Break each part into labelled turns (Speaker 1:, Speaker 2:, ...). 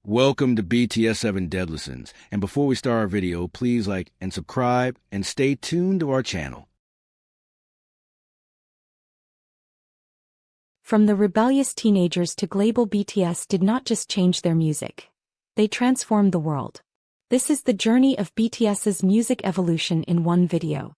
Speaker 1: Welcome to BTS 7 Dead Listens, and before we start our video, please like and subscribe and stay tuned to our channel.
Speaker 2: From the rebellious teenagers to global, BTS did not just change their music. They transformed the world. This is the journey of BTS's music evolution in one video.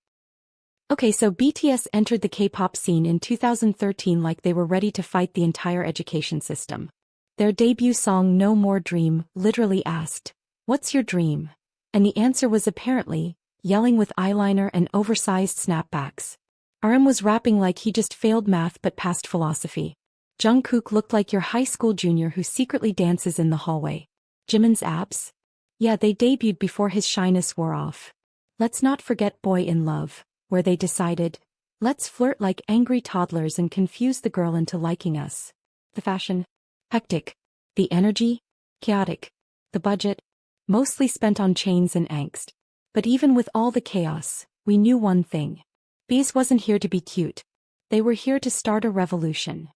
Speaker 2: Okay, so BTS entered the K-pop scene in 2013 like they were ready to fight the entire education system. Their debut song No More Dream literally asked, "What's your dream?" And the answer was apparently, yelling with eyeliner and oversized snapbacks. RM was rapping like he just failed math but passed philosophy. Jungkook looked like your high school junior who secretly dances in the hallway. Jimin's abs? Yeah, they debuted before his shyness wore off. Let's not forget Boy in Love, where they decided, let's flirt like angry toddlers and confuse the girl into liking us. The fashion? Hectic. The energy? Chaotic. The budget? Mostly spent on chains and angst. But even with all the chaos, we knew one thing. Bts wasn't here to be cute. They were here to start a revolution.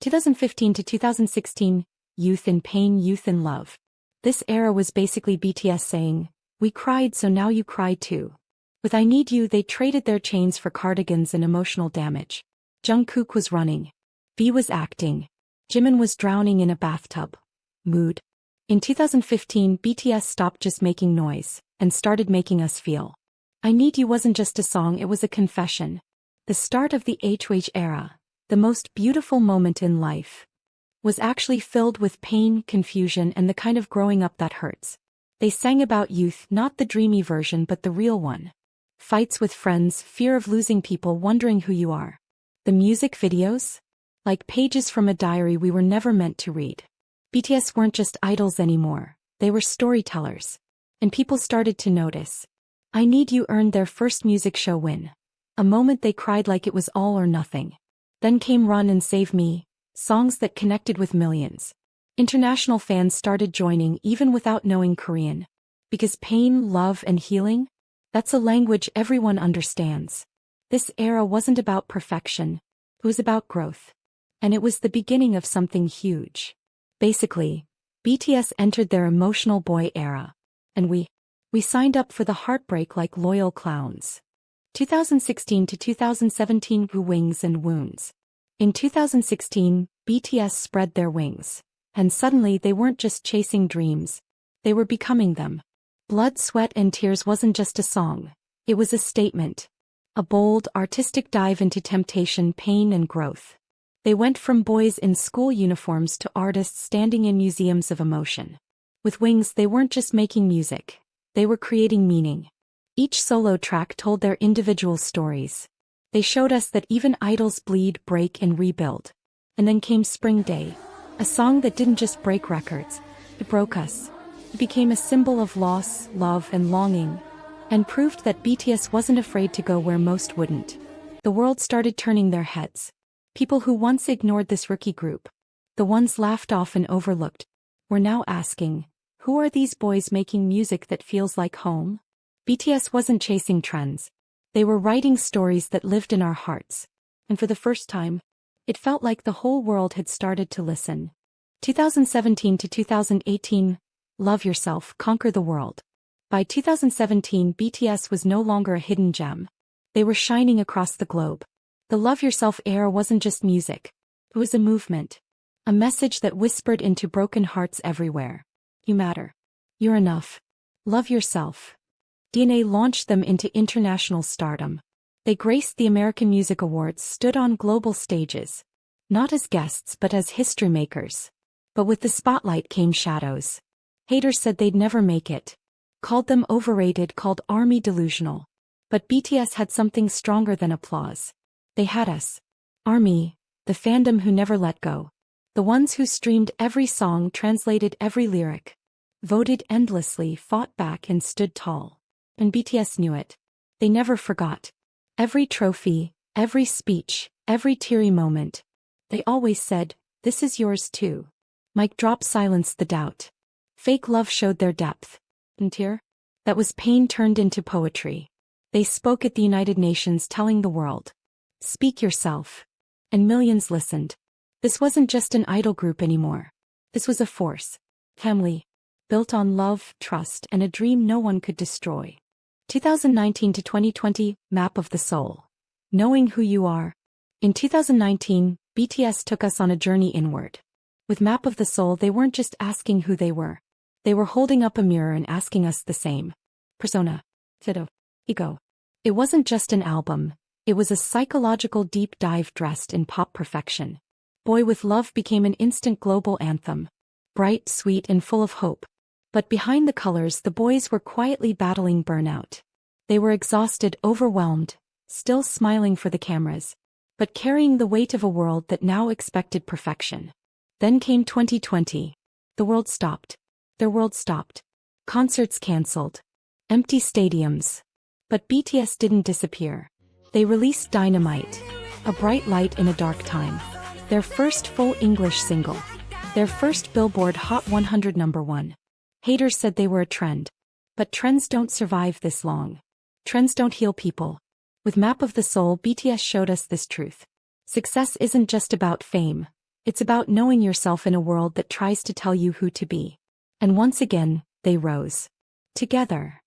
Speaker 2: 2015 to 2016, youth in pain, youth in love. This era was basically BTS saying, we cried so now you cry too. With I Need You they traded their chains for cardigans and emotional damage. Jungkook was running. V was acting. Jimin was drowning in a bathtub. Mood. In 2015 BTS stopped just making noise, and started making us feel. I Need You wasn't just a song, it was a confession. The start of the HH era, the most beautiful moment in life, was actually filled with pain, confusion, and the kind of growing up that hurts. They sang about youth, not the dreamy version but the real one. Fights with friends, fear of losing people, wondering who you are. The music videos? Like pages from a diary we were never meant to read. BTS weren't just idols anymore, they were storytellers. And people started to notice. I Need You earned their first music show win. A moment they cried like it was all or nothing. Then came Run and Save Me, songs that connected with millions. International fans started joining even without knowing Korean. Because pain, love, and healing? That's a language everyone understands. This era wasn't about perfection, it was about growth. And it was the beginning of something huge. Basically, BTS entered their emotional boy era. And we signed up for the heartbreak like loyal clowns. 2016 to 2017 Wings and Wounds. In 2016, BTS spread their wings. And suddenly they weren't just chasing dreams. They were becoming them. Blood, Sweat and Tears wasn't just a song. It was a statement. A bold, artistic dive into temptation, pain and growth. They went from boys in school uniforms to artists standing in museums of emotion. With Wings they weren't just making music. They were creating meaning. Each solo track told their individual stories. They showed us that even idols bleed, break and rebuild. And then came Spring Day. A song that didn't just break records. It broke us. It became a symbol of loss, love and longing. And proved that BTS wasn't afraid to go where most wouldn't. The world started turning their heads. People who once ignored this rookie group, the ones laughed off and overlooked, were now asking, who are these boys making music that feels like home? BTS wasn't chasing trends. They were writing stories that lived in our hearts. And for the first time, it felt like the whole world had started to listen. 2017 to 2018, Love Yourself, Conquer the World. By 2017 BTS was no longer a hidden gem. They were shining across the globe. The Love Yourself era wasn't just music. It was a movement. A message that whispered into broken hearts everywhere. You matter. You're enough. Love yourself. DNA launched them into international stardom. They graced the American Music Awards, stood on global stages. Not as guests but as history makers. But with the spotlight came shadows. Haters said they'd never make it. Called them overrated, called ARMY delusional. But BTS had something stronger than applause. They had us. ARMY, the fandom who never let go. The ones who streamed every song, translated every lyric. Voted endlessly, fought back and stood tall. And BTS knew it. They never forgot. Every trophy, every speech, every teary moment. They always said, this is yours too. Mic drop silenced the doubt. Fake love showed their depth. And tear? That was pain turned into poetry. They spoke at the United Nations telling the world. Speak yourself. And millions listened. This wasn't just an idol group anymore. This was a force. Family. built on love, trust, and a dream no one could destroy. 2019 to 2020, Map of the Soul. Knowing who you are. In 2019, BTS took us on a journey inward. With Map of the Soul, they weren't just asking who they were. They were holding up a mirror and asking us the same. Persona. Fido. Ego. It wasn't just an album. It was a psychological deep dive dressed in pop perfection. Boy with Love became an instant global anthem. Bright, sweet, and full of hope. But behind the colors, the boys were quietly battling burnout. They were exhausted, overwhelmed, still smiling for the cameras, but carrying the weight of a world that now expected perfection. Then came 2020. The world stopped. Their world stopped. Concerts cancelled. Empty stadiums. But BTS didn't disappear. They released Dynamite, a bright light in a dark time. Their first full English single. Their first Billboard Hot 100 #1. Haters said they were a trend. But trends don't survive this long. Trends don't heal people. With Map of the Soul, BTS showed us this truth. Success isn't just about fame. It's about knowing yourself in a world that tries to tell you who to be. And once again, they rose. Together.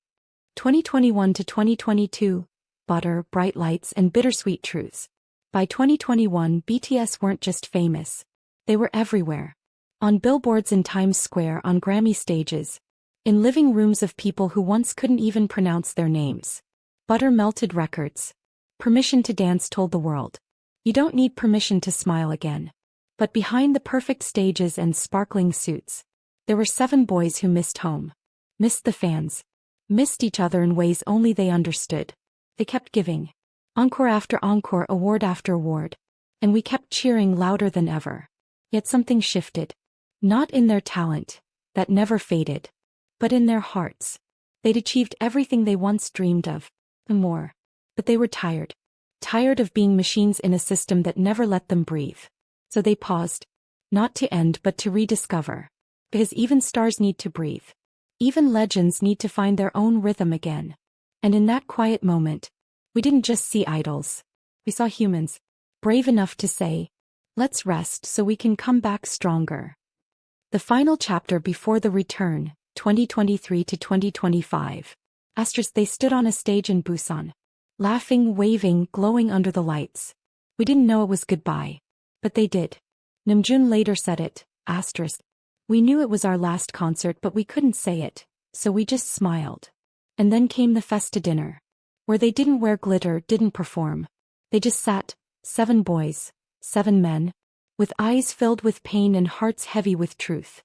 Speaker 2: 2021 to 2022, Butter, Bright Lights, and Bittersweet Truths. By 2021, BTS weren't just famous. They were everywhere. On billboards in Times Square, on Grammy stages. In living rooms of people who once couldn't even pronounce their names. Butter melted records. Permission to Dance told the world. You don't need permission to smile again. But behind the perfect stages and sparkling suits, there were 7 boys who missed home. Missed the fans. Missed each other in ways only they understood. They kept giving. Encore after encore, award after award. And we kept cheering louder than ever. Yet something shifted. Not in their talent, that never faded. But in their hearts. They'd achieved everything they once dreamed of. And more. But they were tired. Tired of being machines in a system that never let them breathe. So they paused. Not to end but to rediscover. Because even stars need to breathe. Even legends need to find their own rhythm again. And in that quiet moment, we didn't just see idols. We saw humans. Brave enough to say, let's rest so we can come back stronger. The final chapter before the return, 2023 to 2025. They stood on a stage in Busan. Laughing, waving, glowing under the lights. We didn't know it was goodbye. But they did. Namjoon later said it, we knew it was our last concert but we couldn't say it, so we just smiled. And then came the Festa dinner. Where they didn't wear glitter, didn't perform. They just sat, 7 boys, 7 men, with eyes filled with pain and hearts heavy with truth.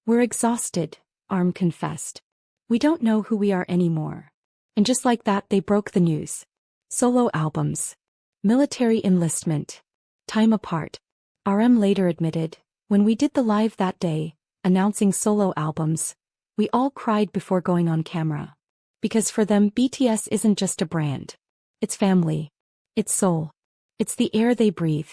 Speaker 2: We're exhausted, Arm confessed. We don't know who we are anymore. And just like that they broke the news. Solo albums. Military enlistment. Time apart. RM later admitted, when we did the live that day, announcing solo albums, we all cried before going on camera. Because for them BTS isn't just a brand. It's family. It's soul. It's the air they breathe.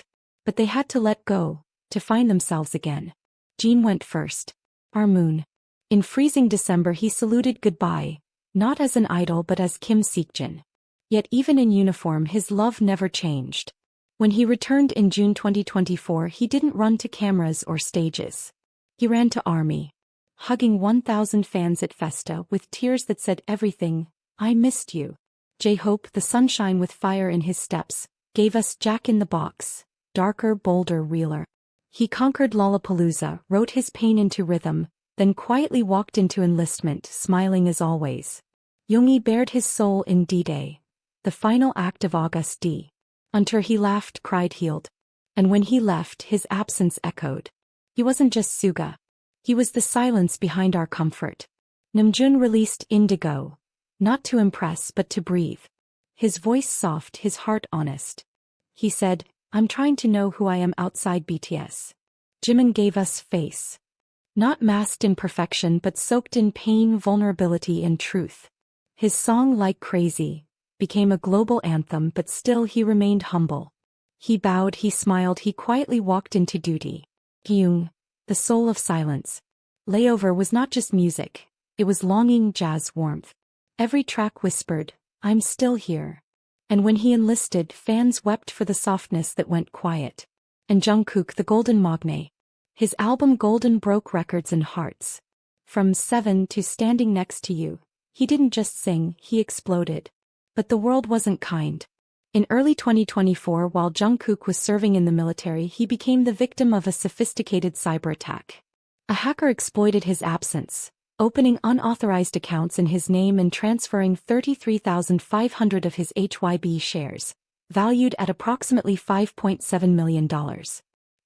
Speaker 2: But they had to let go, to find themselves again. Jin went first. Our moon. In freezing December he saluted goodbye, not as an idol but as Kim Seokjin. Yet even in uniform his love never changed. When he returned in June 2024 he didn't run to cameras or stages. He ran to ARMY. Hugging 1,000 fans at Festa with tears that said everything, I missed you. J-Hope, the sunshine with fire in his steps, gave us Jack in the Box, darker, bolder, realer. He conquered Lollapalooza, wrote his pain into rhythm, then quietly walked into enlistment, smiling as always. Yoongi bared his soul in D-Day, the final act of August D. Until he laughed, cried, healed. And when he left, his absence echoed. He wasn't just Suga. He was the silence behind our comfort. Namjoon released Indigo. Not to impress but to breathe. His voice soft, his heart honest. He said, I'm trying to know who I am outside BTS. Jimin gave us Face. Not masked in perfection but soaked in pain, vulnerability and truth. His song Like Crazy became a global anthem but still he remained humble. He bowed, he smiled, he quietly walked into duty. Kyung, the soul of silence. Layover was not just music, it was longing, jazz, warmth. Every track whispered, I'm still here. And when he enlisted, fans wept for the softness that went quiet. And Jungkook, the golden magne. His album Golden broke records and hearts. From 7 to Standing Next to You, he didn't just sing, he exploded. But the world wasn't kind. In early 2024, while Jungkook was serving in the military, he became the victim of a sophisticated cyber attack. A hacker exploited his absence, opening unauthorized accounts in his name and transferring 33,500 of his HYB shares, valued at approximately $5.7 million.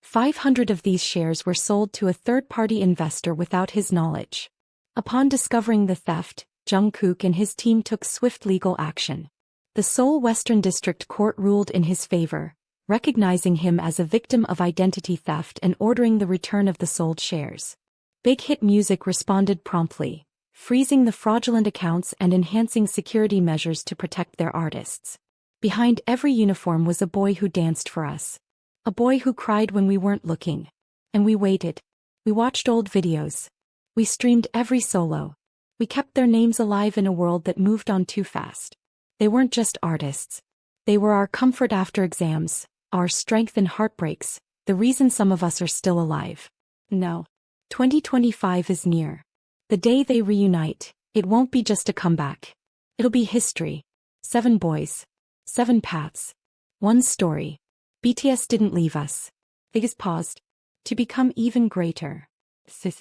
Speaker 2: 500 of these shares were sold to a third-party investor without his knowledge. Upon discovering the theft, Jungkook and his team took swift legal action. The Seoul Western District Court ruled in his favor, recognizing him as a victim of identity theft and ordering the return of the sold shares. Big Hit Music responded promptly, freezing the fraudulent accounts and enhancing security measures to protect their artists. Behind every uniform was a boy who danced for us. A boy who cried when we weren't looking. And we waited. We watched old videos. We streamed every solo. We kept their names alive in a world that moved on too fast. They weren't just artists. They were our comfort after exams, our strength in heartbreaks, the reason some of us are still alive. No. 2025 is near. The day they reunite, it won't be just a comeback. It'll be history. 7 boys. 7 paths. 1 story. BTS didn't leave us. They just paused. To become even greater. Sis.